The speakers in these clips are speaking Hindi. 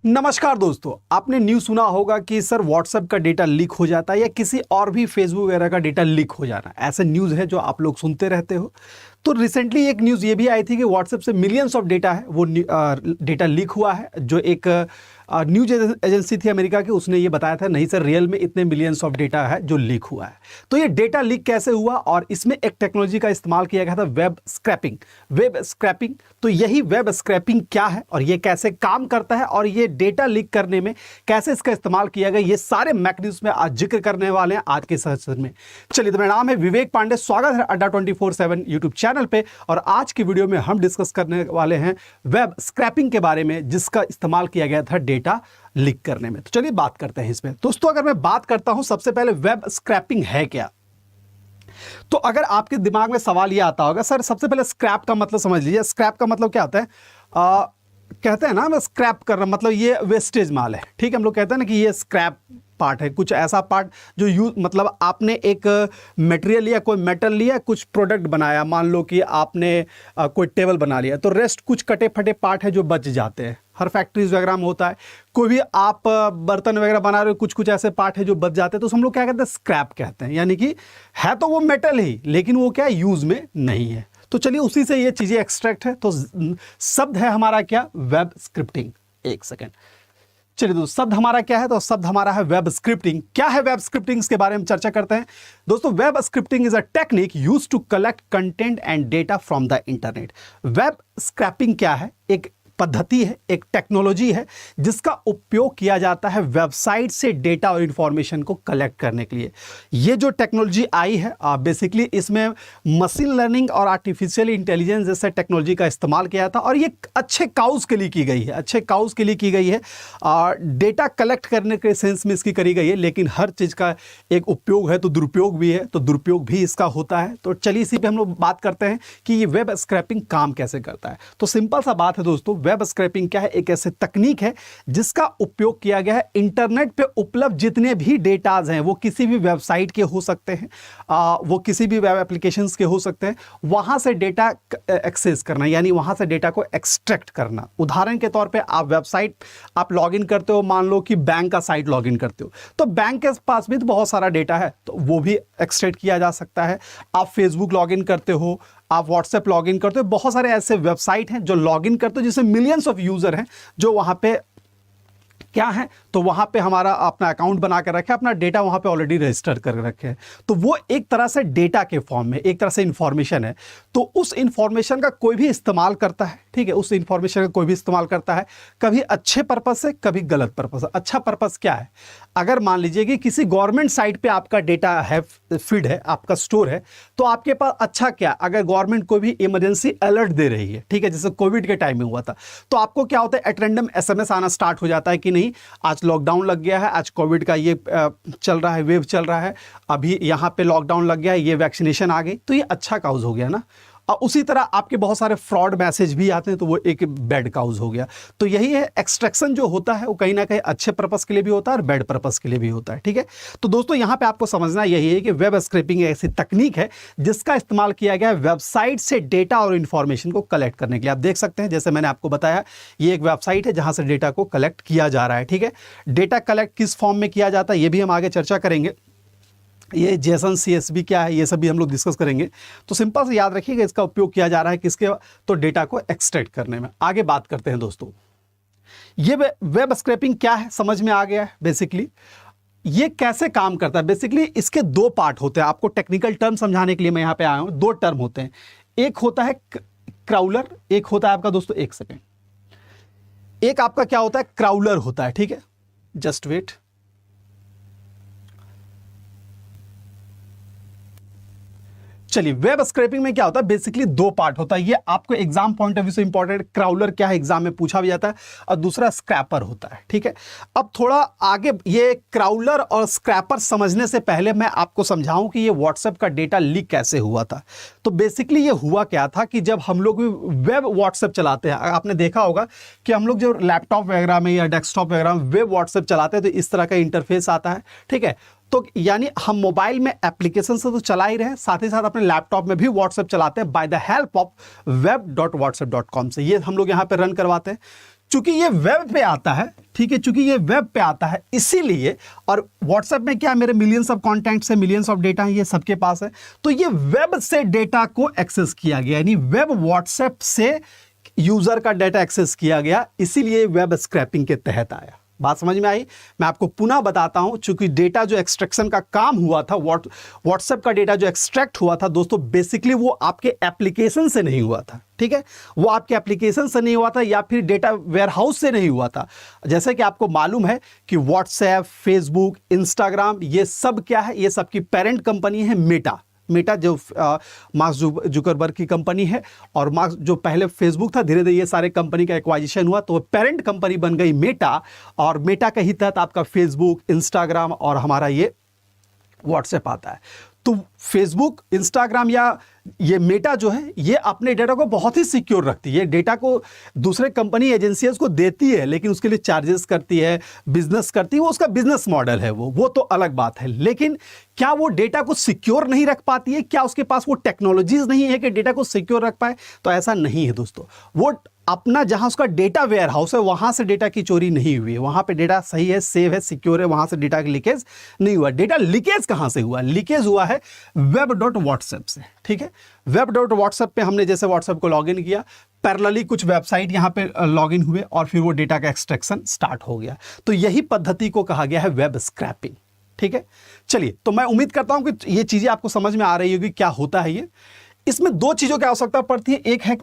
नमस्कार दोस्तों, आपने न्यूज़ सुना होगा कि सर व्हाट्सएप का डेटा लीक हो जाता है या किसी और भी फेसबुक वगैरह का डेटा लीक हो जाना। ऐसे न्यूज़ है जो आप लोग सुनते रहते हो। तो रिसेंटली एक न्यूज़ ये भी आई थी कि व्हाट्सएप से मिलियंस ऑफ डेटा है वो डेटा लीक हुआ है। जो एक न्यूज एजेंसी थी अमेरिका की, उसने ये बताया था नहीं सर रियल में इतने मिलियंस ऑफ डेटा है जो लीक हुआ है। तो ये डेटा लीक कैसे हुआ, और इसमें एक टेक्नोलॉजी का इस्तेमाल किया गया था, वेब स्क्रैपिंग। वेब स्क्रैपिंग, तो यही वेब स्क्रैपिंग क्या है और ये कैसे काम करता है और ये डेटा लीक करने में कैसे इसका इस्तेमाल किया गया, ये सारे मैकेनिज्म में आज जिक्र करने वाले हैं आज के सेशन में। चलिए, तो मेरा नाम है विवेक पांडे, स्वागत है अड्डा 24/7 यूट्यूब चैनल पे। और आज की वीडियो में हम डिस्कस करने वाले हैं वेब स्क्रैपिंग के बारे में, जिसका इस्तेमाल किया गया था डेटा लीक करने में। तो चलिए बात करते हैं इसमें। दोस्तों, अगर मैं बात करता हूं सबसे पहले वेब स्क्रैपिंग है क्या, तो अगर आपके दिमाग में सवाल ये आता होगा सर सबसे पहले स्क्रैप का मतलब समझ लीजिए। स्क्रैप का मतलब क्या होता है? कहते हैं ना स्क्रैप करना, मतलब ये वेस्टेज माल है। ठीक है, हम लोग कहते हैं ना कि ये स्क्रैप पार्ट है, कुछ ऐसा पार्ट जो यूज, मतलब आपने एक मटेरियल लिया, कोई मेटल लिया, कुछ प्रोडक्ट बनाया, मान लो कि आपने कोई टेबल बना लिया, तो रेस्ट कुछ कटे फटे पार्ट है जो बच जाते हैं। हर फैक्ट्रीज वगैरह में होता है। कोई भी आप बर्तन वगैरह बना रहे हो, कुछ कुछ ऐसे पार्ट है जो बच जाते हैं, तो हम लोग क्या कहते हैं? स्क्रैप कहते हैं। यानी कि है तो वो मेटल ही, लेकिन वो क्या यूज में नहीं है। तो चलिए उसी से ये चीजें एक्सट्रैक्ट है। तो शब्द है हमारा क्या? Web scripting. एक सेकेंड, चलिए दोस्तों, शब्द हमारा क्या है? तो शब्द हमारा है वेब स्क्रिप्टिंग। क्या है वेब स्क्रिप्टिंग, इसके बारे में चर्चा करते हैं। दोस्तों, web scripting is a technique used to collect content and data from the internet. Web scraping क्या है? एक पद्धति है, एक टेक्नोलॉजी है जिसका उपयोग किया जाता है वेबसाइट से डेटा और इंफॉर्मेशन को कलेक्ट करने के लिए। ये जो टेक्नोलॉजी आई है, बेसिकली इसमें मशीन लर्निंग और आर्टिफिशियल इंटेलिजेंस जैसे टेक्नोलॉजी का इस्तेमाल किया था, और ये अच्छे काउज के लिए की गई है, अच्छे काउज के लिए की गई है। डेटा कलेक्ट करने के सेंस में इसकी करी गई है, लेकिन हर चीज़ का एक उपयोग है तो दुरुपयोग भी है, तो दुरुपयोग भी इसका होता है। तो चलिए इसी पे हम लोग बात करते हैं कि ये वेब स्क्रैपिंग काम कैसे करता है। तो सिंपल सा बात है दोस्तों, वेब स्क्रैपिंग क्या है? एक ऐसे तकनीक है जिसका उपयोग किया गया है इंटरनेट पे उपलब्ध जितने भी डेटाज हैं, वो किसी भी वेबसाइट के हो सकते हैं, वो किसी भी वेब एप्लीकेशंस के हो सकते हैं, वहां से डेटा एक्सेस करना, यानी वहां से डेटा को एक्सट्रैक्ट करना। उदाहरण के तौर पे आप वेबसाइट आप लॉगिन करते हो, मान लो कि बैंक का साइट लॉगिन करते हो, तो बैंक के पास भी तो बहुत सारा डेटा है, तो वो भी एक्सट्रैक्ट किया जा सकता है। आप फेसबुक लॉगिन करते हो, आप व्हाट्सएप लॉगिन करते हो, बहुत सारे ऐसे वेबसाइट हैं जो लॉगिन करते हो, जिसमें मिलियंस ऑफ यूजर हैं जो वहां पे क्या है, तो वहां पे हमारा अपना अकाउंट बना कर रखे, अपना डेटा वहां पे ऑलरेडी रजिस्टर कर रखे हैं। तो वो एक तरह से डेटा के फॉर्म में, एक तरह से इंफॉर्मेशन है। तो उस इंफॉर्मेशन का कोई भी इस्तेमाल करता है, ठीक है, उस इंफॉर्मेशन का कोई भी इस्तेमाल करता है, कभी अच्छे पर्पस से, कभी गलत पर्पस से। अच्छा पर्पस क्या है? अगर मान लीजिए कि किसी गवर्नमेंट साइट पे आपका डेटा है, फीड है, आपका स्टोर है, तो आपके पास अच्छा क्या, अगर गवर्नमेंट कोई भी इमरजेंसी अलर्ट दे रही है, ठीक है, जैसे कोविड के टाइम में हुआ था, तो आपको क्या होता है? एट रैंडम एसएमएस आना स्टार्ट हो जाता है कि नहीं, आज लॉकडाउन लग गया है, आज कोविड का ये चल रहा है, वेव चल रहा है, अभी यहाँ पे लॉकडाउन लग गया है, ये वैक्सीनेशन आ गई, तो ये अच्छा काउज हो गया ना। और उसी तरह आपके बहुत सारे फ्रॉड मैसेज भी आते हैं, तो वो एक बैड काउज हो गया। तो यही है, एक्सट्रैक्शन जो होता है वो कहीं ना कहीं अच्छे पर्पस के लिए भी होता है और बैड पर्पस के लिए भी होता है। ठीक है, तो दोस्तों यहाँ पे आपको समझना यही है कि वेब स्क्रैपिंग ऐसी तकनीक है जिसका इस्तेमाल किया गया है वेबसाइट से डेटा और इंफॉर्मेशन को कलेक्ट करने के लिए। आप देख सकते हैं, जैसे मैंने आपको बताया, ये एक वेबसाइट है जहां से डेटा को कलेक्ट किया जा रहा है। ठीक है, डेटा कलेक्ट किस फॉर्म में किया जाता है ये भी हम आगे चर्चा करेंगे। ये जेसन सीएसवी क्या है, ये सब भी हम लोग डिस्कस करेंगे। तो सिंपल से याद रखिएगा, इसका उपयोग किया जा रहा है किसके? तो डेटा को एक्सट्रैक्ट करने में। आगे बात करते हैं दोस्तों, ये वेब स्क्रैपिंग क्या है, समझ में आ गया है। बेसिकली ये कैसे काम करता है? बेसिकली इसके दो पार्ट होते हैं। आपको टेक्निकल टर्म समझाने के लिए मैं यहां पे आया हूं। दो टर्म होते हैं, एक होता है क्राउलर, एक होता है आपका दोस्तों, एक सेकेंड, एक आपका क्या होता है? क्राउलर होता है। ठीक है, जस्ट वेट। चलिए, वेब स्क्रैपिंग में क्या होता है? बेसिकली दो पार्ट होता है। ये आपको एग्जाम पॉइंट ऑफ व्यू से इंपॉर्टेंट, क्राउलर क्या है एग्जाम में पूछा भी जाता है, और दूसरा स्क्रैपर होता है। ठीक है, अब थोड़ा आगे ये क्राउलर और स्क्रैपर समझने से पहले मैं आपको समझाऊं कि ये व्हाट्सएप का डेटा लीक कैसे हुआ था। तो बेसिकली ये हुआ क्या था कि जब हम लोग वेब व्हाट्सएप चलाते हैं, आपने देखा होगा कि हम लोग जो लैपटॉप वगैरह में या डेस्कटॉप वगैरह में वेब व्हाट्सएप चलाते हैं, तो इस तरह का इंटरफेस आता है। ठीक है, तो यानी हम मोबाइल में एप्लीकेशन से तो चला ही रहे हैं, साथ ही साथ अपने लैपटॉप में भी व्हाट्सएप चलाते हैं by the help of web.whatsapp.com से। ये हम लोग यहाँ पे रन करवाते हैं। चूंकि ये वेब पे आता है, ठीक है, चूंकि ये वेब पे आता है इसीलिए, और व्हाट्सएप में क्या मेरे मिलियंस ऑफ कॉन्टैक्ट्स है, मिलियंस ऑफ डेटा है, ये सबके पास है, तो ये वेब से डेटा को एक्सेस किया गया, यानी वेब व्हाट्सएप से यूजर का डेटा एक्सेस किया गया, इसीलिए वेब स्क्रैपिंग के तहत आया। बात समझ में आई? मैं आपको पुनः बताता हूं, चूंकि डेटा जो एक्सट्रैक्शन का काम हुआ था, व्हाट्सएप का डेटा जो एक्सट्रैक्ट हुआ था दोस्तों, बेसिकली वो आपके एप्लीकेशन से नहीं हुआ था, ठीक है, वो आपके एप्लीकेशन से नहीं हुआ था या फिर डेटा वेयरहाउस से नहीं हुआ था। जैसे कि आपको मालूम है कि व्हाट्सएप, फेसबुक, इंस्टाग्राम, ये सब क्या है, ये सब की पेरेंट कंपनी है मेटा। मेटा जो मार्क जुकरबर्ग की कंपनी है, और मार्क जो पहले फेसबुक था, धीरे धीरे ये सारे कंपनी का एक्वाजिशन हुआ तो पेरेंट कंपनी बन गई मेटा, और मेटा के ही तहत आपका फेसबुक, इंस्टाग्राम और हमारा ये व्हाट्सएप आता है। तो फेसबुक, इंस्टाग्राम या ये मेटा जो है, ये अपने डेटा को बहुत ही सिक्योर रखती है। डेटा को दूसरे कंपनी एजेंसीज को देती है, लेकिन उसके लिए चार्जेस करती है, बिजनेस करती है, वो उसका बिजनेस मॉडल है, वो तो अलग बात है। लेकिन क्या वो डेटा को सिक्योर नहीं रख पाती है? क्या उसके पास वो टेक्नोलॉजीज नहीं है कि डेटा को सिक्योर रख पाए? तो ऐसा नहीं है दोस्तों। वो अपना जहां उसका डेटा वेयर हाउस है, वहां से डेटा की चोरी नहीं हुई है, वहां पे डेटा सही है, सेव है, सिक्योर है, वहां से डेटा की लीकेज नहीं हुआ। डेटा लीकेज कहां से हुआ? लीकेज हुआ है web.whatsapp से, ठीक है। web.whatsapp पे हमने जैसे व्हाट्सएप को लॉगिन किया, पैरेलली कुछ वेबसाइट यहां पे लॉगिन हुए और फिर वो डेटा का एक्सट्रैक्शन स्टार्ट हो गया। तो यही पद्धति को कहा गया है वेब स्क्रैपिंग, ठीक है। चलिए, तो मैं उम्मीद करता हूं कि ये चीजें आपको समझ में आ रही होगी क्या होता है ये। इसमें दो चीजों की आवश्यकता पड़ती है, एक है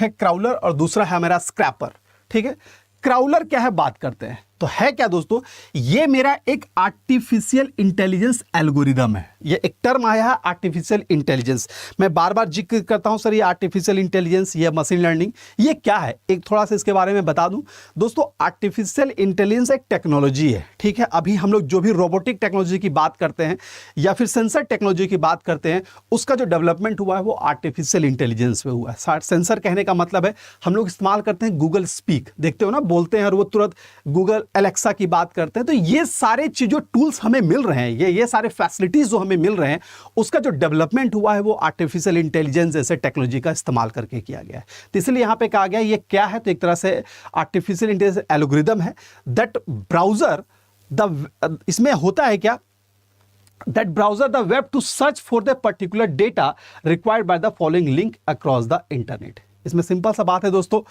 क्राउलर और दूसरा है मेरा स्क्रैपर, ठीक है। क्राउलर क्या है, बात करते हैं। तो है क्या दोस्तों, ये मेरा एक आर्टिफिशियल इंटेलिजेंस एल्गोरिदम है। ये एक टर्म आया है आर्टिफिशियल इंटेलिजेंस, मैं बार बार जिक्र करता हूं सर, ये आर्टिफिशियल इंटेलिजेंस, ये मशीन लर्निंग, ये क्या है, एक थोड़ा सा इसके बारे में बता दूं दोस्तों। आर्टिफिशियल इंटेलिजेंस एक टेक्नोलॉजी है, ठीक है। अभी हम लोग जो भी रोबोटिक टेक्नोलॉजी की बात करते हैं या फिर सेंसर टेक्नोलॉजी की बात करते हैं, उसका जो डेवलपमेंट हुआ है वो आर्टिफिशियल इंटेलिजेंस पे हुआ है। सेंसर कहने का मतलब है, हम लोग इस्तेमाल करते हैं गूगल स्पीक, देखते हो ना, बोलते हैं और वो तुरंत गूगल एलेक्सा की बात करते हैं। तो ये सारे चीजों टूल्स हमें मिल रहे हैं, ये सारे फैसिलिटीज जो हमें मिल रहे हैं, उसका जो डेवलपमेंट हुआ है वो आर्टिफिशियल इंटेलिजेंस जैसे टेक्नोलॉजी का इस्तेमाल करके किया गया है। तो इसलिए यहां पे कहा गया ये क्या है, तो एक तरह से आर्टिफिशियल इंटेलिजेंस एल्गोरिदम है दैट ब्राउजर इसमें होता है क्या, that browser the web to search for the particular data required by the following link across the internet। इसमें सिंपल सा बात है दोस्तों,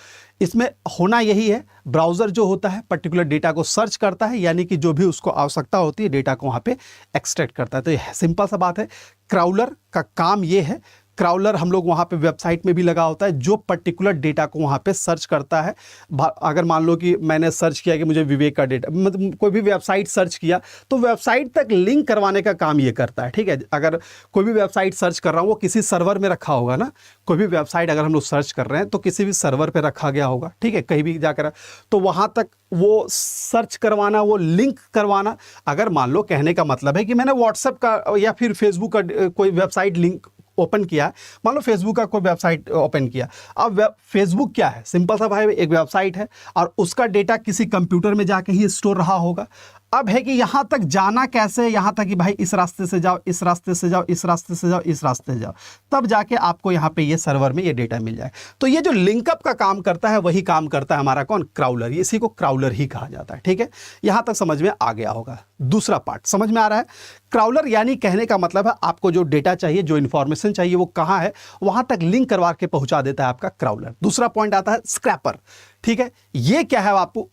इसमें होना यही है, ब्राउजर जो होता है पर्टिकुलर डेटा को सर्च करता है, यानी कि जो भी उसको आवश्यकता होती है डेटा को वहां पे एक्सट्रैक्ट करता है। तो ये सिंपल सा बात है, क्राउलर का काम ये है। क्राउलर हम लोग वहाँ पे वेबसाइट में भी लगा होता है, जो पर्टिकुलर डेटा को वहाँ पे सर्च करता है। अगर मान लो कि मैंने सर्च किया कि मुझे विवेक का डेटा, मतलब कोई भी वेबसाइट सर्च किया, तो वेबसाइट तक लिंक करवाने का काम ये करता है, ठीक है। अगर कोई भी वेबसाइट सर्च कर रहा हूँ, वो किसी सर्वर में रखा होगा ना, कोई भी वेबसाइट अगर हम लोग सर्च कर रहे हैं तो किसी भी सर्वर पर रखा गया होगा, ठीक है, कहीं भी जाकर, तो वहाँ तक वो सर्च करवाना, वो लिंक करवाना। अगर मान लो कहने का मतलब है कि मैंने व्हाट्सएप का या फिर फेसबुक का कोई वेबसाइट लिंक ओपन किया, मान लो फेसबुक का कोई वेबसाइट ओपन किया। अब फेसबुक क्या है, सिंपल सा भाई, एक वेबसाइट है और उसका डेटा किसी कंप्यूटर में जाके ही स्टोर रहा होगा। अब है कि यहां तक जाना कैसे, यहां तक कि भाई इस रास्ते से जाओ, इस रास्ते से जाओ, इस रास्ते से जाओ, इस रास्ते से जाओ, तब जाके आपको यहां पे ये सर्वर में ये डेटा मिल जाए। तो ये जो लिंकअप का काम करता है वही काम करता है हमारा कौन, क्राउलर। इसी को क्राउलर ही कहा जाता है, ठीक है। यहां तक समझ में आ गया होगा। दूसरा पार्ट समझ में आ रहा है। क्राउलर यानी कहने का मतलब है आपको जो डेटा चाहिए, जो इंफॉर्मेशन चाहिए वो कहां है, वहां तक लिंक करवा के पहुंचा देता है आपका क्राउलर। दूसरा पॉइंट आता है स्क्रैपर, ठीक है। ये क्या है, आपको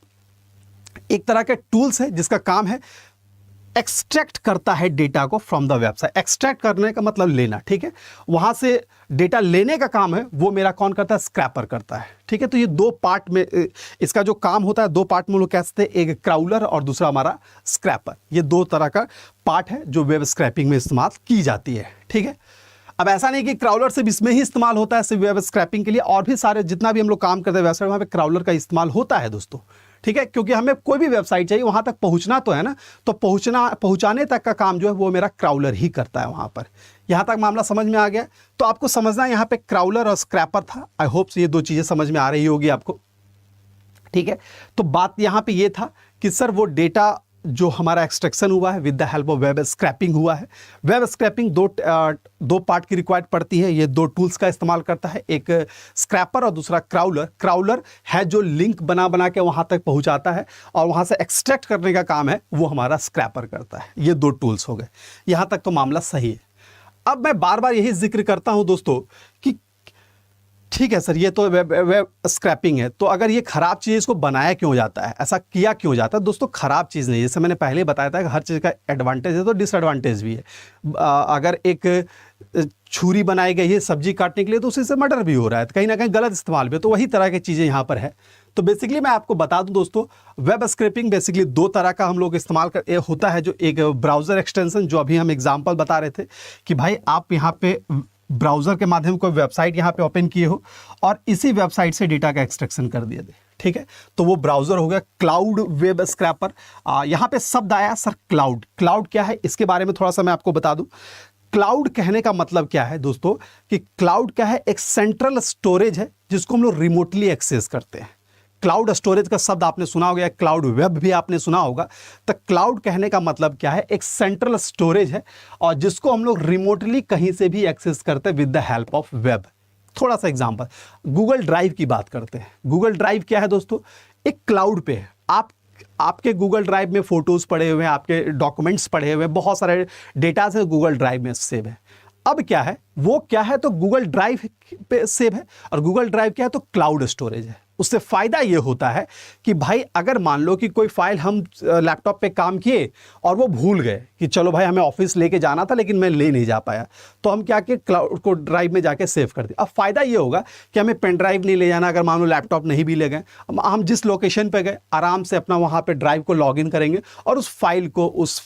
एक तरह के टूल्स है जिसका काम है एक्सट्रैक्ट करता है डेटा को फ्रॉम द वेबसाइट। एक्सट्रैक्ट करने का मतलब लेना, ठीक है, वहां से डेटा लेने का काम है वो मेरा कौन करता है, स्क्रैपर करता है, ठीक है। तो ये दो पार्ट में इसका जो काम होता है, दो पार्ट में लोग कहते हैं, एक क्राउलर और दूसरा हमारा स्क्रैपर। ये दो तरह का पार्ट है जो वेब स्क्रैपिंग में इस्तेमाल की जाती है, ठीक है। अब ऐसा नहीं कि क्राउलर सिर्फ इसमें ही इस्तेमाल होता है, सिर्फ वेब स्क्रैपिंग के लिए, और भी सारे जितना भी हम लोग काम करते हैं वेबसाइट, वहाँ पे क्राउलर का इस्तेमाल होता है दोस्तों, ठीक है। क्योंकि हमें कोई भी वेबसाइट चाहिए वहां तक पहुंचना तो है ना, तो पहुंचाने तक का काम जो है वो मेरा क्राउलर ही करता है वहां पर। यहां तक मामला समझ में आ गया। तो आपको समझना यहाँ पे क्राउलर और स्क्रैपर था। आई होप ये दो चीजें समझ में आ रही होगी आपको, ठीक है। तो बात यहाँ पे ये था कि सर वो डेटा जो हमारा एक्सट्रैक्शन हुआ है with the help of web scrapping हुआ है। वेब स्क्रैपिंग दो पार्ट की रिक्वायर्ड पड़ती है। ये दो टूल्स का इस्तेमाल करता है, एक स्क्रैपर और दूसरा क्राउलर। क्राउलर है जो लिंक बना बना के वहाँ तक पहुँचाता है और वहाँ से एक्सट्रैक्ट करने का काम है वो हमारा स्क्रैपर करता है। ये दो टूल्स हो गए, यहाँ तक तो मामला सही है। अब मैं बार बार यही जिक्र करता हूँ दोस्तों कि ठीक है सर ये तो वेब स्क्रैपिंग है, तो अगर ये ख़राब चीज़ इसको बनाया क्यों जाता है, ऐसा किया क्यों जाता है? दोस्तों ख़राब चीज़ नहीं है, जैसे मैंने पहले बताया था कि हर चीज़ का एडवांटेज है तो डिसएडवांटेज भी है। अगर एक छुरी बनाई गई है सब्जी काटने के लिए तो उसी से मर्डर भी हो रहा है, कहीं ना कहीं गलत इस्तेमाल भी, तो वही तरह की चीज़ें यहाँ पर है। तो बेसिकली मैं आपको बता दूं दोस्तों, वेब स्क्रैपिंग बेसिकली दो तरह का हम लोग इस्तेमाल कर होता है। जो एक ब्राउज़र एक्सटेंशन, जो अभी हम एग्जांपल बता रहे थे कि भाई आप यहाँ पे ब्राउज़र के माध्यम कोई वेबसाइट यहाँ पे ओपन किए हो और इसी वेबसाइट से डेटा का एक्सट्रैक्शन कर दिया दे, ठीक है, तो वो ब्राउज़र हो गया क्लाउड वेब स्क्रैपर। यहाँ पे शब्द आया सर क्लाउड। क्लाउड क्या है इसके बारे में थोड़ा सा मैं आपको बता दूं। क्लाउड कहने का मतलब क्या है दोस्तों कि क्लाउड क्या है, एक सेंट्रल स्टोरेज है जिसको हम लोग रिमोटली एक्सेस करते हैं। क्लाउड स्टोरेज का शब्द आपने सुना होगा, क्लाउड वेब भी आपने सुना होगा। तो क्लाउड कहने का मतलब क्या है, एक सेंट्रल स्टोरेज है और जिसको हम लोग रिमोटली कहीं से भी एक्सेस करते हैं with the help of web. थोड़ा सा एग्जांपल, गूगल ड्राइव की बात करते हैं। गूगल ड्राइव क्या है दोस्तों, एक क्लाउड पे है। आपके गूगल ड्राइव में फोटोज़ पड़े हुए हैं, आपके डॉक्यूमेंट्स पड़े हुए हैं, बहुत सारे डेटाज है गूगल ड्राइव में सेव है। अब क्या है, वो क्या है तो गूगल ड्राइव पे सेव है और गूगल ड्राइव क्या है तो क्लाउड स्टोरेज है। उससे फ़ायदा ये होता है कि भाई अगर मान लो कि कोई फाइल हम लैपटॉप पे काम किए और वो भूल गए कि चलो भाई हमें ऑफिस लेके जाना था लेकिन मैं ले नहीं जा पाया, तो हम क्या किए क्लाउड को ड्राइव में जाके सेव कर दिए। अब फ़ायदा ये होगा कि हमें पेन ड्राइव नहीं ले जाना, अगर मान लो लैपटॉप नहीं भी ले गए, हम जिस लोकेशन पे गए आराम से अपना वहाँ पे ड्राइव को लॉगिन करेंगे और उस फाइल को उस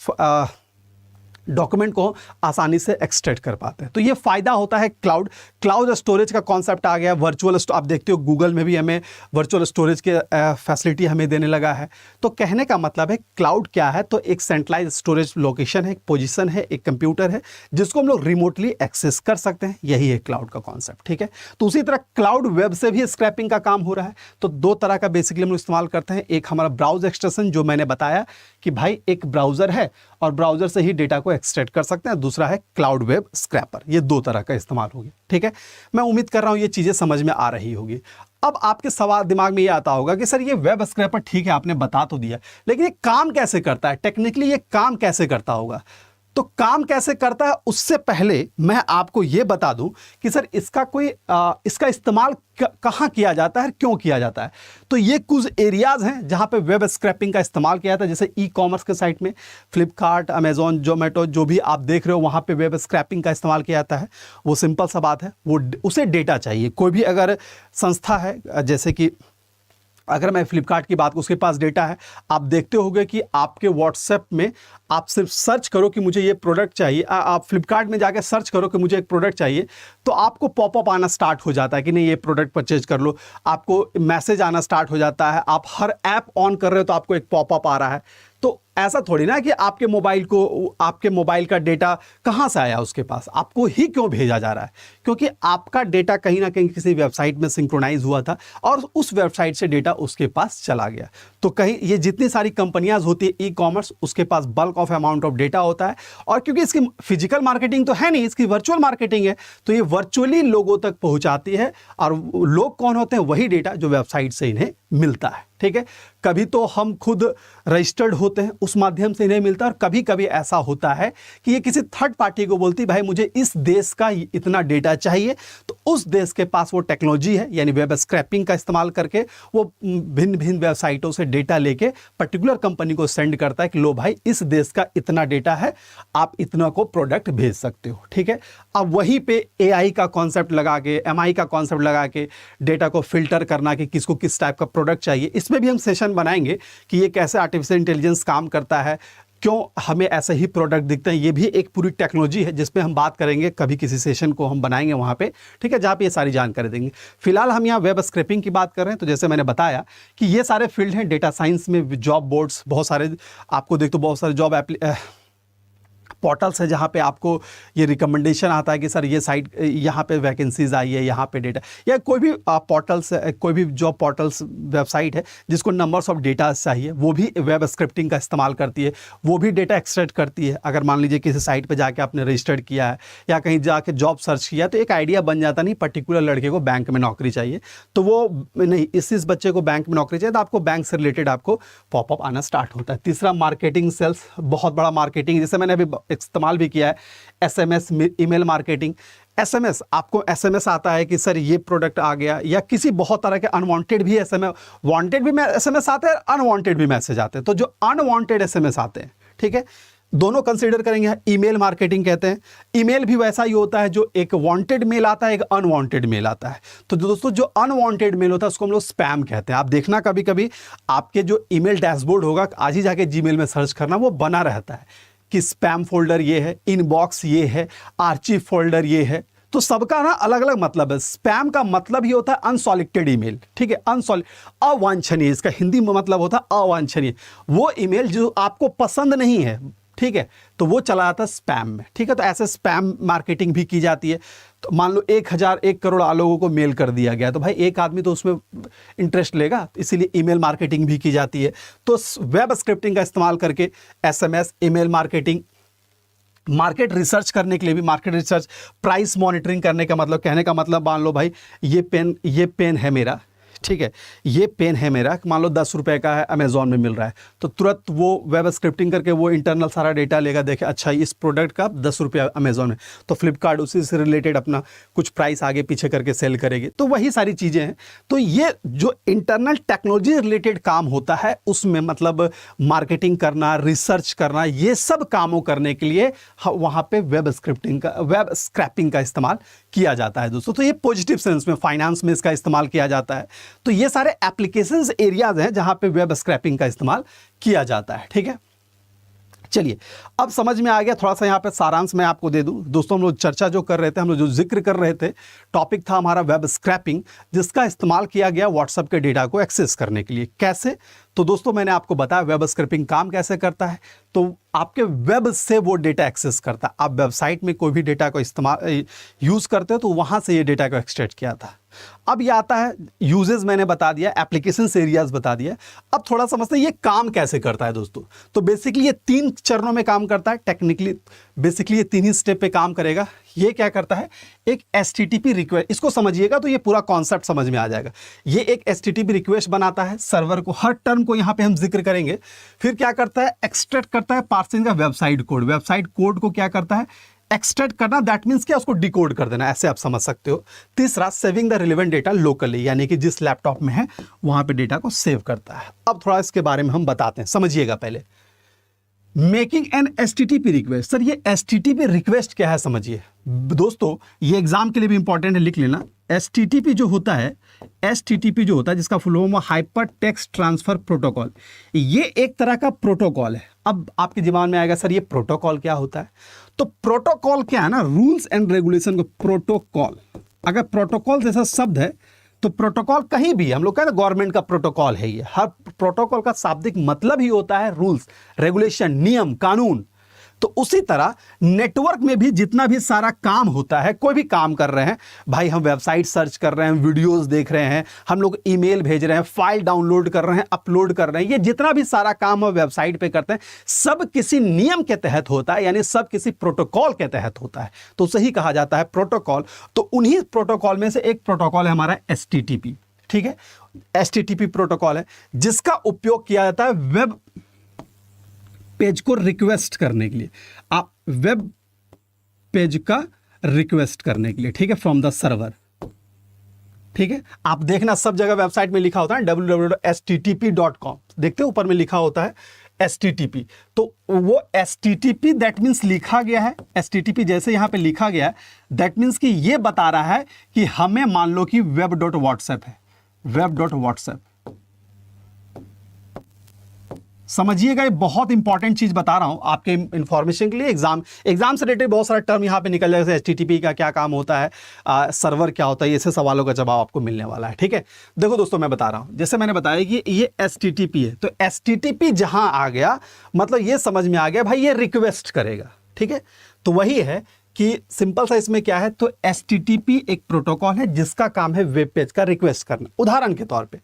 डॉक्यूमेंट को आसानी से एक्सट्रैक्ट कर पाते हैं। तो ये फ़ायदा होता है क्लाउड स्टोरेज का कॉन्सेप्ट आ गया। वर्चुअल आप देखते हो गूगल में भी हमें वर्चुअल स्टोरेज के फैसिलिटी हमें देने लगा है। तो कहने का मतलब है क्लाउड क्या है तो एक सेंट्रलाइज स्टोरेज लोकेशन है, एक पोजीशन है, एक कंप्यूटर है जिसको हम लोग रिमोटली एक्सेस कर सकते हैं। यही है क्लाउड का कॉन्सेप्ट, ठीक है। तो उसी तरह क्लाउड वेब से भी स्क्रैपिंग का काम हो रहा है। तो दो तरह का बेसिकली हम लोग इस्तेमाल करते हैं। एक हमारा ब्राउज एक्सटेंशन जो मैंने बताया कि भाई एक ब्राउज़र है और ब्राउज़र से ही डेटा को एक्सट्रैक्ट कर सकते हैं। दूसरा है क्लाउड वेब स्क्रैपर। ये दो तरह का इस्तेमाल होगी, ठीक है। मैं उम्मीद कर रहा हूँ ये चीज़ें समझ में आ रही होगी। अब आपके सवाल दिमाग में ये आता होगा कि सर ये वेब स्क्रैपर ठीक है आपने बता तो दिया, लेकिन ये काम कैसे करता है, टेक्निकली ये काम कैसे करता होगा। तो काम कैसे करता है उससे पहले मैं आपको ये बता दूं कि सर इसका इस्तेमाल कहाँ किया जाता है, क्यों किया जाता है। तो ये कुछ एरियाज हैं जहाँ पे वेब स्क्रैपिंग का इस्तेमाल किया जाता है। जैसे ई कॉमर्स के साइट में फ्लिपकार्ट, अमेजॉन, जोमेटो जो भी आप देख रहे हो वहाँ पे वेब स्क्रैपिंग का इस्तेमाल किया जाता है। वो सिंपल सा बात है, वो उसे डेटा चाहिए। कोई भी अगर संस्था है, जैसे कि अगर मैं फ्लिपकार्ट की बात करूँ, उसके पास डेटा है। आप देखते होंगे कि आपके व्हाट्सएप में आप सिर्फ सर्च करो कि मुझे ये प्रोडक्ट चाहिए, आप फ्लिपकार्ट में जाकर सर्च करो कि मुझे एक प्रोडक्ट चाहिए, तो आपको पॉपअप आना स्टार्ट हो जाता है कि नहीं ये प्रोडक्ट परचेज कर लो। आपको मैसेज आना स्टार्ट हो जाता है। आप हर ऐप ऑन कर रहे हो तो आपको एक पॉपअप आ रहा है। तो ऐसा थोड़ी ना कि आपके मोबाइल का डेटा कहाँ से आया उसके पास, आपको ही क्यों भेजा जा रहा है, क्योंकि आपका डेटा कहीं ना कहीं किसी वेबसाइट में सिंक्रोनाइज हुआ था और उस वेबसाइट से डेटा उसके पास चला गया। तो कहीं ये जितनी सारी कंपनियां होती है ई कॉमर्स, उसके पास bulk of amount of data होता है। और क्योंकि इसकी फिजिकल मार्केटिंग तो है नहीं, इसकी वर्चुअल मार्केटिंग है, तो ये वर्चुअली लोगों तक पहुंचाती है। और लोग कौन होते हैं, वही डेटा जो वेबसाइट से इन्हें मिलता है, ठीक है। कभी तो हम खुद रजिस्टर्ड होते हैं, उस माध्यम से इन्हें मिलता है, और कभी कभी ऐसा होता है कि ये किसी थर्ड पार्टी को बोलती है भाई मुझे इस देश का इतना डेटा चाहिए, तो उस देश के पास वो टेक्नोलॉजी है, यानी वेब स्क्रैपिंग का इस्तेमाल करके वो भिन्न भिन्न वेबसाइटों से डेटा लेके पर्टिकुलर कंपनी को सेंड करता है कि लो भाई इस देश का इतना डेटा है, आप इतना को प्रोडक्ट भेज सकते हो, ठीक है। अब वहीं पे AI का कॉन्सेप्ट लगा के, MI का कॉन्सेप्ट लगा के डेटा को फिल्टर करना कि किसको किस टाइप का प्रोडक्ट चाहिए, इसमें भी हम सेशन बनाएंगे कि ये कैसे आर्टिफिशियल इंटेलिजेंस काम करता है, क्यों हमें ऐसे ही प्रोडक्ट दिखते हैं। ये भी एक पूरी टेक्नोलॉजी है जिस पे हम बात करेंगे, कभी किसी सेशन को हम बनाएंगे वहाँ पे, ठीक है, जहाँ पे ये सारी जानकारी देंगे। फिलहाल हम यहाँ वेब स्क्रैपिंग की बात कर रहे हैं। तो जैसे मैंने बताया कि ये सारे फील्ड हैं डेटा साइंस में, जॉब बोर्ड्स बहुत सारे आपको देख, तो बहुत सारे जॉब पोर्टल्स है जहाँ पे आपको ये रिकमेंडेशन आता है कि सर ये साइट यहाँ पे वैकेंसीज आई है, यहाँ पे डेटा, या कोई भी पोर्टल्स, कोई भी जॉब पोर्टल्स वेबसाइट है जिसको नंबर्स ऑफ डेटा चाहिए, वो भी वेब स्क्रिप्टिंग का इस्तेमाल करती है, वो भी डेटा एक्सट्रैक्ट करती है। अगर मान लीजिए किसी साइट पे जाके आपने रजिस्टर्ड किया है या कहीं जाके जॉब सर्च किया, तो एक आइडिया बन जाता नहीं पर्टिकुलर लड़के को बैंक में नौकरी चाहिए, तो वो नहीं, इस बच्चे को बैंक में नौकरी चाहिए, तो आपको बैंक से रिलेटेड आपको पॉपअप आना स्टार्ट होता है। तीसरा मार्केटिंग सेल्स, बहुत बड़ा मार्केटिंग, जैसे मैंने अभी इस्तेमाल भी किया है एसएमएस, ईमेल मार्केटिंग। एसएमएस, आपको एसएमएस आता है कि सर ये प्रोडक्ट आ गया, या किसी बहुत तरह के अनवांटेड भी एसएमएस, वांटेड भी एसएमएस आते हैं, अनवांटेड भी मैसेज आते हैं। तो जो अनवांटेड एसएमएस आते हैं, ठीक है, दोनों कंसीडर करेंगे, ईमेल मार्केटिंग कहते हैं। ईमेल भी वैसा ही होता है, जो एक वांटेड मेल आता है, एक अनवांटेड मेल आता है। तो दोस्तों जो अनवांटेड मेल होता है उसको हम लोग स्पैम कहते हैं। आप देखना कभी कभी आपके जो ईमेल डैशबोर्ड होगा, आज ही जाके जीमेल में सर्च करना, वो बना रहता है कि स्पैम फोल्डर ये है, इनबॉक्स ये है, आर्चिव फोल्डर ये है। तो सबका ना अलग अलग मतलब है। स्पैम का मतलब ही होता है अनसॉलिक्टेड ईमेल, ठीक है, अवांछनीय, इसका हिंदी में मतलब होता है अवांछनीय, वो ईमेल जो आपको पसंद नहीं है, ठीक है, तो वो चला जाता है स्पैम में, ठीक है। तो ऐसे स्पैम मार्केटिंग भी की जाती है। तो मान लो 1 करोड़ लोगों को मेल कर दिया गया, तो भाई एक आदमी तो उसमें इंटरेस्ट लेगा, इसीलिए ईमेल मार्केटिंग भी की जाती है। तो वेब स्क्रिप्टिंग का इस्तेमाल करके SMS, email marketing, market research करने के लिए भी, मार्केट रिसर्च, प्राइस मॉनिटरिंग करने का मतलब, कहने का मतलब, मान लो भाई ये पेन है मेरा, ठीक है, ये पेन है मेरा, मान लो 10 रुपए का है, अमेजोन में मिल रहा है, तो तुरंत वो वेब स्क्रिप्टिंग करके वो इंटरनल सारा डेटा लेगा, देखे अच्छा इस प्रोडक्ट का 10 रुपये अमेजोन में, तो फ्लिपकार्ट उसी से रिलेटेड अपना कुछ प्राइस आगे पीछे करके सेल करेगी। तो वही सारी चीज़ें हैं। तो ये जो इंटरनल टेक्नोलॉजी रिलेटेड काम होता है, उसमें मतलब मार्केटिंग करना, रिसर्च करना, ये सब कामों करने के लिए वहाँ पे वेब स्क्रैपिंग का इस्तेमाल किया जाता है दोस्तों। तो ये पॉजिटिव सेंस में, फाइनेंस में इसका इस्तेमाल किया जाता है। तो ये सारे एप्लीकेशंस एरियाज हैं जहां पे वेब स्क्रैपिंग का इस्तेमाल किया जाता है, ठीक है। चलिए अब समझ में आ गया। थोड़ा सा यहाँ पे सारांश मैं आपको दे दूं दोस्तों। हम लोग चर्चा जो कर रहे थे, हम लोग जो जिक्र कर रहे थे, टॉपिक था हमारा वेब स्क्रैपिंग, जिसका इस्तेमाल किया गया व्हाट्सएप के डेटा को एक्सेस करने के लिए। कैसे? तो दोस्तों मैंने आपको बताया वेब स्क्रैपिंग काम कैसे करता है। तो आपके वेब से वो डेटा एक्सेस करता है। आप वेबसाइट में कोई भी डेटा को इस्तेमाल यूज़ करते हो तो वहाँ से ये डेटा को एक्सट्रैक्ट किया था। अब ये आता है यूजेस, मैंने बता दिया, एप्लीकेशन एरियाज बता दिया। अब थोड़ा समझते हैं ये काम कैसे करता है दोस्तों। तो बेसिकली ये 3 चरणों में काम करता है। टेक्निकली बेसिकली ये 3 ही स्टेप पे काम करेगा। ये क्या करता है, एक HTTP रिक्वेस्ट, इसको समझिएगा तो ये पूरा कॉन्सेप्ट समझ में आ जाएगा। ये एक HTTP रिक्वेस्ट बनाता है सर्वर को, हर टर्म को यहाँ पे हम जिक्र करेंगे। फिर क्या करता है, एक्सट्रैक्ट करता है पार्सिंग का वेबसाइट कोड। वेबसाइट कोड को क्या करता है, एक्सट्रैक्ट करना, दैट मीन्स क्या, उसको डिकोड कर देना, ऐसे आप समझ सकते हो। तीसरा, saving the relevant data locally, यानी कि जिस लैपटॉप में है वहां पे डेटा को सेव करता है। अब थोड़ा इसके बारे में हम बताते हैं, समझिएगा पहले। Making an HTTP request. Sir ये HTTP रिक्वेस्ट क्या है समझिए दोस्तों, ये एग्जाम के लिए भी इंपॉर्टेंट है, लिख लेना। HTTP जो होता है, HTTP जो होता है, जिसका full form hyper text transfer protocol, ये एक तरह का प्रोटोकॉल है। अब आपके दिमाग में आएगा सर ये प्रोटोकॉल क्या होता है। तो प्रोटोकॉल क्या है ना, रूल्स एंड रेगुलेशन को प्रोटोकॉल, अगर प्रोटोकॉल जैसा शब्द है तो प्रोटोकॉल कहीं भी, हम लोग कहते हैं गवर्नमेंट का प्रोटोकॉल है ये। हर प्रोटोकॉल का शाब्दिक मतलब ही होता है रूल्स, रेगुलेशन, नियम, कानून। तो उसी तरह नेटवर्क में भी जितना भी सारा काम होता है, कोई भी काम कर रहे हैं भाई, हम वेबसाइट सर्च कर रहे हैं, वीडियोस देख रहे हैं, हम लोग ईमेल भेज रहे हैं, फाइल डाउनलोड कर रहे हैं, अपलोड कर रहे हैं, ये जितना भी सारा काम हम वेबसाइट पे करते हैं, सब किसी नियम के तहत होता है, यानी सब किसी प्रोटोकॉल के तहत होता है। तो उसे ही कहा जाता है प्रोटोकॉल। तो उन्हीं प्रोटोकॉल में से एक प्रोटोकॉल है हमारा HTTP, ठीक है। HTTP प्रोटोकॉल है जिसका उपयोग किया जाता है वेब पेज को रिक्वेस्ट करने के लिए। आप वेब पेज का रिक्वेस्ट करने के लिए, ठीक है, फ्रॉम द सर्वर, ठीक है। आप देखना सब जगह वेबसाइट में लिखा होता है www.http.com, देखते हैं ऊपर में लिखा होता है HTTP। तो वो HTTP दैट मीन्स लिखा गया है, HTTP जैसे यहां पे लिखा गया है, दैट मीन्स कि ये बता रहा है कि हमें मान लो कि web.whatsapp है, web.whatsapp, समझिएगा, ये बहुत इंपॉर्टेंट चीज बता रहा हूं आपके इंफॉर्मेशन के लिए। एग्जाम से रिलेटेड बहुत सारा टर्म यहां पे निकल जाएगा, जैसे HTTP का क्या काम होता है, सर्वर क्या होता है, ऐसे सवालों का जवाब आपको मिलने वाला है, ठीक है। देखो दोस्तों मैं बता रहा हूं, जैसे मैंने बताया कि ये HTTP है, तो HTTP जहां आ गया मतलब ये समझ में आ गया भाई ये रिक्वेस्ट करेगा, ठीक है। तो वही है कि सिंपल सा इसमें क्या है, तो HTTP एक प्रोटोकॉल है जिसका काम है वेब पेज का रिक्वेस्ट करना। उदाहरण के तौर पे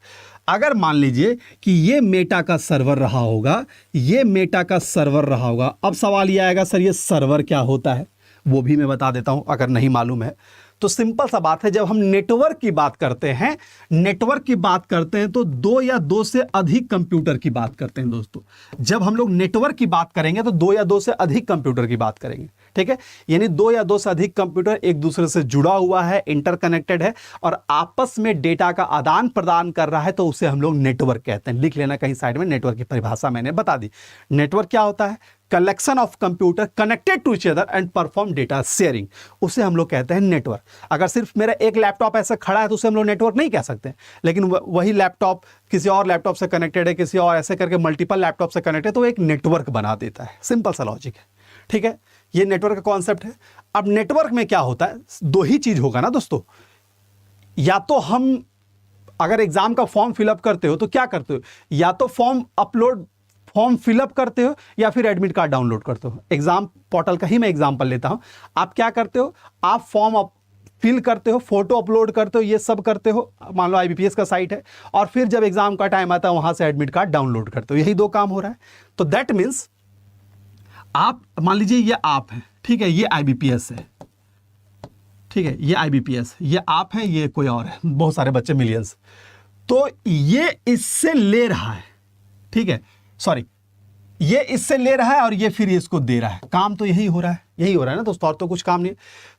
अगर मान लीजिए कि ये मेटा का सर्वर रहा होगा, ये मेटा का सर्वर रहा होगा, अब सवाल ये आएगा सर ये सर्वर क्या होता है, वो भी मैं बता देता हूं अगर नहीं मालूम है। तो सिंपल सा बात है, जब हम नेटवर्क की बात करते हैं, नेटवर्क की बात करते हैं तो दो या दो से अधिक कंप्यूटर की बात करते हैं दोस्तों। जब हम लोग नेटवर्क की बात करेंगे तो दो या दो से अधिक कंप्यूटर की बात करेंगे, ठीक है। यानी दो या दो से अधिक कंप्यूटर एक दूसरे से जुड़ा हुआ है, इंटरकनेक्टेड है और आपस में डेटा का आदान प्रदान कर रहा है, तो उसे हम लोग नेटवर्क कहते हैं। लिख लेना कहीं साइड में, नेटवर्क की परिभाषा मैंने बता दी। नेटवर्क क्या होता है, collection of computer connected to each other and perform data sharing, उसे हम लोग कहते हैं नेटवर्क। अगर सिर्फ मेरा एक लैपटॉप ऐसा खड़ा है तो उसे हम लोग नेटवर्क नहीं कह सकते, लेकिन वही लैपटॉप किसी और लैपटॉप से कनेक्टेड है, किसी और ऐसे करके मल्टीपल लैपटॉप से कनेक्टेड है, तो एक नेटवर्क बना देता है। सिंपल सा लॉजिक है, ठीक है। ये नेटवर्क का कॉन्सेप्ट है। अब नेटवर्क में क्या होता है, दो ही चीज होगा ना दोस्तों, या तो हम अगर एग्जाम का फॉर्म फिलअप करते हो तो क्या करते हो, या तो फॉर्म फिलअप करते हो या फिर एडमिट कार्ड डाउनलोड करते हो। एग्जाम पोर्टल का ही मैं एग्जांपल लेता हूं। आप क्या करते हो, आप फॉर्म फिल करते हो, फोटो अपलोड करते हो, ये सब करते हो, मान लो IBPS का साइट है, और फिर जब एग्जाम का टाइम आता है वहां से एडमिट कार्ड डाउनलोड करते हो। यही दो काम हो रहा है। तो दैट मीन्स आप मान लीजिए ये आप है, ठीक है, ये IBPS है, ठीक है, ये IBPS, ये आप है, ये कोई और है, बहुत सारे बच्चे मिलियंस। तो ये इससे ले रहा है, ठीक है, सॉरी, ये इससे ले रहा है और ये फिर इसको दे रहा है। काम तो यही हो रहा है, यही हो रहा है ना दोस्तों, और तो कुछ काम नहीं।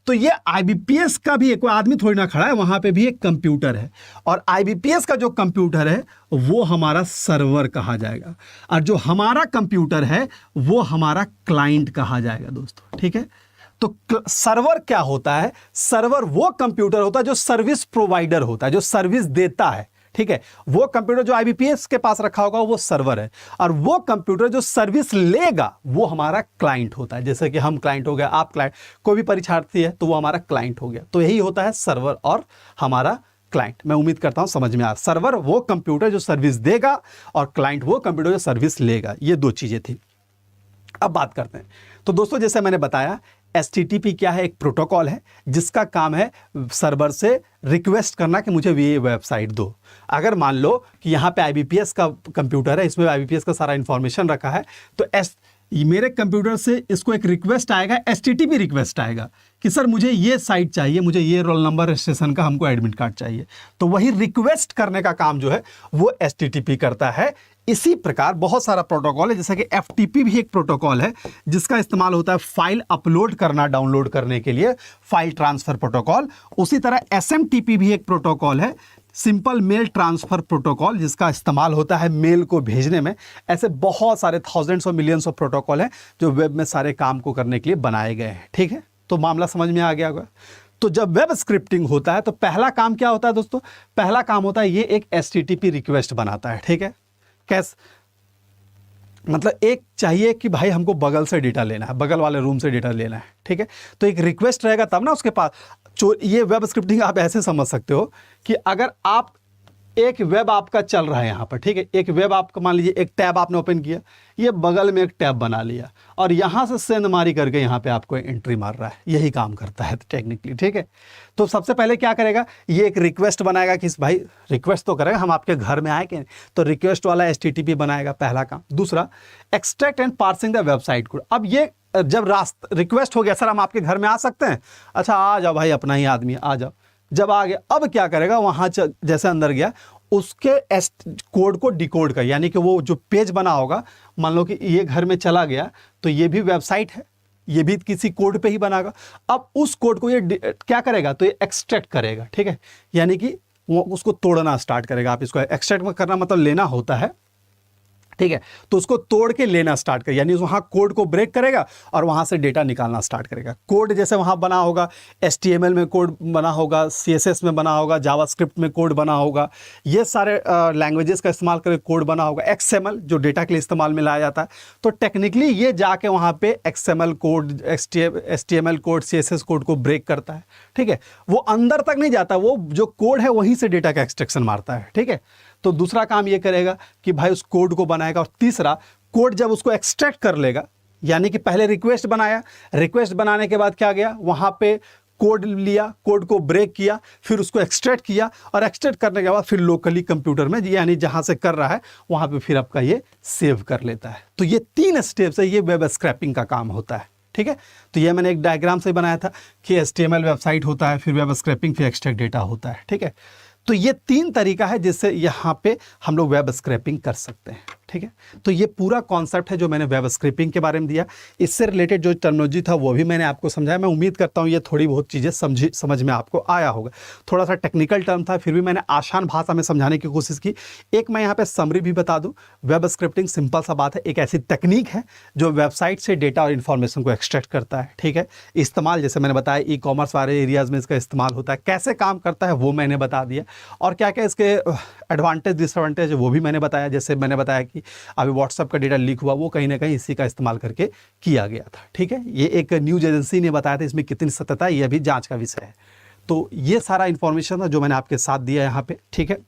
तो ये IBPS का भी एक कोई आदमी थोड़ी ना खड़ा है, वहां पे भी एक कंप्यूटर है, और IBPS का जो कंप्यूटर है वो हमारा सर्वर कहा जाएगा, और जो हमारा कंप्यूटर है वो हमारा क्लाइंट कहा जाएगा दोस्तों, ठीक है। तो सर्वर क्या होता है, सर्वर वो कंप्यूटर होता है जो सर्विस प्रोवाइडर होता है, जो सर्विस देता है, ठीक है। वो कंप्यूटर जो IBPS के पास रखा होगा वो सर्वर है, और वो कंप्यूटर जो सर्विस लेगा वो हमारा क्लाइंट होता है। जैसे कि हम क्लाइंट हो गए, आप क्लाइंट, कोई भी परीक्षार्थी है तो वो हमारा क्लाइंट हो गया। तो यही होता है सर्वर और हमारा क्लाइंट। मैं उम्मीद करता हूं समझ में आया। सर्वर वो कंप्यूटर जो सर्विस देगा और क्लाइंट वो कंप्यूटर जो सर्विस लेगा। ये दो चीजें थी। अब बात करते हैं। तो दोस्तों जैसे मैंने बताया, HTTP क्या है, एक प्रोटोकॉल है जिसका काम है सर्वर से रिक्वेस्ट करना कि मुझे ये वेबसाइट दो। अगर मान लो कि यहाँ पे IBPS का कंप्यूटर है, इसमें IBPS का सारा इंफॉर्मेशन रखा है, तो मेरे कंप्यूटर से इसको एक रिक्वेस्ट आएगा, HTTP रिक्वेस्ट आएगा कि सर मुझे ये साइट चाहिए, मुझे ये रोल नंबर रजिस्ट्रेशन का हमको एडमिट कार्ड चाहिए। तो वही रिक्वेस्ट करने का काम जो है वो HTTP करता है। इसी प्रकार बहुत सारा प्रोटोकॉल है, जैसा कि FTP भी एक प्रोटोकॉल है जिसका इस्तेमाल होता है फाइल अपलोड करना, डाउनलोड करने के लिए, फाइल ट्रांसफर प्रोटोकॉल। उसी तरह SMTP भी एक प्रोटोकॉल है, सिंपल मेल ट्रांसफर प्रोटोकॉल, जिसका इस्तेमाल होता है मेल को भेजने में। ऐसे बहुत सारे थाउजेंड्स और मिलियंस ऑफ प्रोटोकॉल हैं जो वेब में सारे काम को करने के लिए बनाए गए हैं, ठीक है। तो मामला समझ में आ गया होगा। तो जब वेब स्क्रिप्टिंग होता है तो पहला काम क्या होता है दोस्तों, पहला काम होता है ये एक HTTP रिक्वेस्ट बनाता है, ठीक है। कैसे, मतलब एक चाहिए कि भाई हमको बगल से डेटा लेना है, बगल वाले रूम से डेटा लेना है, ठीक है। तो एक रिक्वेस्ट रहेगा तब ना उसके पास। ये वेब स्क्रिप्टिंग आप ऐसे समझ सकते हो कि अगर आप एक वेब आपका चल रहा है यहाँ पर, ठीक है, एक वेब आपका मान लीजिए एक टैब आपने ओपन किया, ये बगल में एक टैब बना लिया और यहाँ से सेंड मारी करके यहाँ पे आपको एंट्री मार रहा है। यही काम करता है टेक्निकली, ठीक है। तो सबसे पहले क्या करेगा, ये एक रिक्वेस्ट बनाएगा कि भाई रिक्वेस्ट तो करेगा, हम आपके घर में आए कि नहीं, तो रिक्वेस्ट वाला HTTP बनाएगा, पहला काम। दूसरा, extract and parsing the website code. अब ये जब रिक्वेस्ट हो गया सर हम आपके घर में आ सकते हैं, अच्छा आ जाओ भाई, अपना ही आदमी आ जाओ। जब आ गया, अब क्या करेगा, वहां जैसे अंदर गया उसके कोड को डिकोड कर, यानी कि वो जो पेज बना होगा, मान लो कि ये घर में चला गया तो ये भी वेबसाइट है, ये भी किसी कोड पे ही बनाएगा। अब उस कोड को ये क्या करेगा, तो ये एक्सट्रैक्ट करेगा, ठीक है, यानी कि वो उसको तोड़ना स्टार्ट करेगा। आप इसको एक्सट्रैक्ट करना मतलब लेना होता है, ठीक है। तो उसको तोड़ के लेना स्टार्ट कर, यानी वहां कोड को ब्रेक करेगा और वहां से डेटा निकालना स्टार्ट करेगा। कोड जैसे वहां बना होगा, HTML में कोड बना होगा, CSS में बना होगा, जावास्क्रिप्ट में कोड बना होगा, ये सारे लैंग्वेजेस का इस्तेमाल करके कोड बना होगा। XML जो डेटा के लिए इस्तेमाल में लाया जाता है, तो टेक्निकली ये जाके वहां पे XML code, HTML code, CSS code को ब्रेक करता है, ठीक है। वो अंदर तक नहीं जाता, वो जो कोड है वहीं से डेटा का एक्सट्रैक्शन मारता है, ठीक है। तो दूसरा काम ये करेगा कि भाई उस कोड को बनाएगा। और तीसरा, कोड जब उसको एक्सट्रैक्ट कर लेगा, यानी कि पहले रिक्वेस्ट बनाया, रिक्वेस्ट बनाने के बाद क्या गया, वहां पे कोड लिया, कोड को ब्रेक किया, फिर उसको एक्सट्रैक्ट किया, और एक्सट्रैक्ट करने के बाद फिर लोकली कंप्यूटर में यानी जहां से कर रहा है वहां पे फिर आपका ये सेव कर लेता है। तो ये 3 स्टेप्स है, ये वेब स्क्रैपिंग का काम होता है। ठीक है, तो ये मैंने एक डायग्राम से बनाया था कि HTML वेबसाइट होता है, फिर वेब स्क्रैपिंग, फिर एक्सट्रैक्ट डेटा होता है। ठीक है, तो ये 3 तरीका है जिससे यहाँ पे हम लोग वेब स्क्रैपिंग कर सकते हैं। ठीक है, तो ये पूरा कॉन्सेप्ट है जो मैंने वेब स्क्रैपिंग के बारे में दिया। इससे रिलेटेड जो टर्मिनोलॉजी था वो भी मैंने आपको समझाया। मैं उम्मीद करता हूँ ये थोड़ी बहुत चीज़ें समझ में आपको आया होगा। थोड़ा सा टेक्निकल टर्म था, फिर भी मैंने आसान भाषा में समझाने की कोशिश की। एक मैं यहाँ पे समरी भी बता दूँ, वेब स्क्रिप्टिंग सिंपल सा बात है, एक ऐसी तकनीक है जो वेबसाइट से डेटा और इन्फॉर्मेशन को एक्सट्रैक्ट करता है। ठीक है, इस्तेमाल जैसे मैंने बताया ई-कॉमर्स वाले एरियाज़ में इसका इस्तेमाल होता है, कैसे काम करता है वो मैंने बता दिया, और क्या क्या इसके एडवांटेज डिसएडवांटेज वो भी मैंने बताया। जैसे मैंने बताया कि अभी व्हाट्सएप का डेटा लीक हुआ, वो कहीं ना कहीं इसी का इस्तेमाल करके किया गया था। ठीक है, ये एक न्यूज़ एजेंसी ने बताया था, इसमें कितनी सत्यता है ये अभी जांच का विषय है। तो ये सारा इन्फॉर्मेशन था जो मैंने आपके साथ दिया यहाँ पे। ठीक है,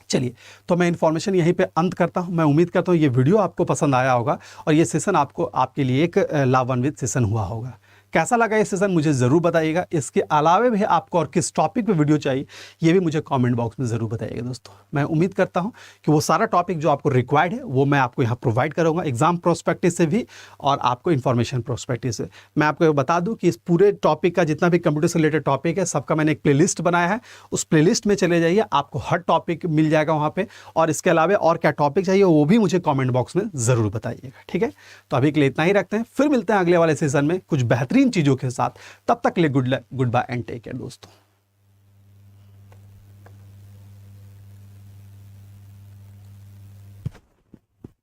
चलिए तो मैं इन्फॉर्मेशन यहीं पे अंत करता हूँ। मैं उम्मीद करता हूँ ये वीडियो आपको पसंद आया होगा और ये सेशन आपके लिए एक लाभान्वित सेशन हुआ होगा। कैसा लगा ये सेशन मुझे ज़रूर बताइएगा। इसके अलावा भी आपको और किस टॉपिक पे वीडियो चाहिए ये भी मुझे कमेंट बॉक्स में ज़रूर बताइएगा दोस्तों। मैं उम्मीद करता हूँ कि वो सारा टॉपिक जो आपको रिक्वायर्ड है वो मैं आपको यहाँ प्रोवाइड करूँगा, एग्जाम प्रोस्पेक्टिव से भी और आपको इन्फॉर्मेशन प्रोस्पेक्टिव से। मैं आपको बता दूँ कि इस पूरे टॉपिक का जितना भी कंप्यूटर से रिलेटेड टॉपिक है सबका मैंने एक प्लेलिस्ट बनाया है, उस प्लेलिस्ट में चले जाइए, आपको हर टॉपिक मिल जाएगा वहाँ पर। और इसके अलावा और क्या टॉपिक चाहिए वो भी मुझे कॉमेंट बॉक्स में ज़रूर बताइएगा। ठीक है, तो अभी के लिए इतना ही रखते हैं, फिर मिलते हैं अगले वाले सेशन में कुछ बेहतरीन चीज़ों के साथ। तब तक के लिए goodbye and take care दोस्तों।